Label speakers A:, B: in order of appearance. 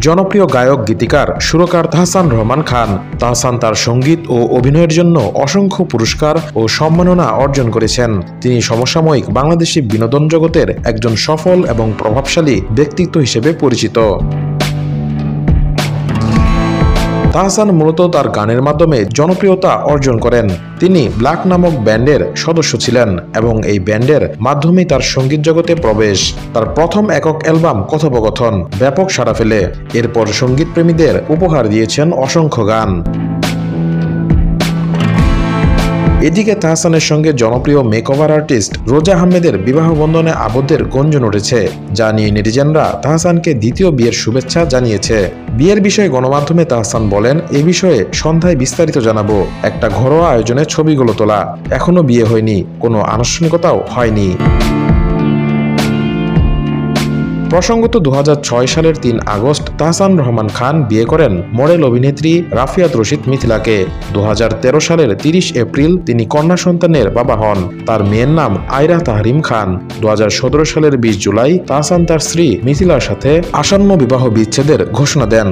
A: জনপ্রিয় গায়ক গীতিকার সুরকার তাহসান রহমান খান। তাহসান তার সঙ্গীত ও অভিনয়ের জন্য অসংখ্য পুরস্কার ও সম্মাননা অর্জন করেছেন। তিনি সমসাময়িক বাংলাদেশি বিনোদন জগতের একজন সফল এবং প্রভাবশালী ব্যক্তিত্ব হিসেবে পরিচিত। তাহসান মূলত তার গানের মাধ্যমে জনপ্রিয়তা অর্জন করেন। তিনি ব্ল্যাক নামক ব্যান্ডের সদস্য ছিলেন এবং এই ব্যান্ডের মাধ্যমেই তার সঙ্গীত জগতে প্রবেশ। তার প্রথম একক অ্যালবাম কথোপকথন ব্যাপক সাড়া ফেলে। এরপর সঙ্গীত প্রেমীদের উপহার দিয়েছেন অসংখ্য গান। এদিকে তাহসানের সঙ্গে জনপ্রিয় মেকওভার আর্টিস্ট রোজা আহমেদের বিবাহ বন্ধনে আবদ্ধের গুঞ্জন উঠেছে, যা নিয়ে নেটিজেনরা তাহসানকে দ্বিতীয় বিয়ের শুভেচ্ছা জানিয়েছে। বিয়ের বিষয়ে গণমাধ্যমে তাহসান বলেন, এ বিষয়ে সন্ধ্যায় বিস্তারিত জানাবো। একটা ঘরোয়া আয়োজনে ছবিগুলো তোলা, এখনো বিয়ে হয়নি, কোনো আনুষ্ঠানিকতাও হয়নি। প্রসঙ্গত 2006 সালের 3 আগস্ট তাহসান রহমান খান বিয়ে করেন মডেল অভিনেত্রী রাফিয়াত রশিদ মিথিলাকে। 2013 সালের 30 এপ্রিল তিনি কন্যা সন্তানের বাবা হন। তার মেয়ের নাম আয়রা তাহরিম খান। 2017 সালের 20 জুলাই তাহসান তার স্ত্রী মিথিলার সাথে আসন্ন বিবাহ বিচ্ছেদের ঘোষণা দেন।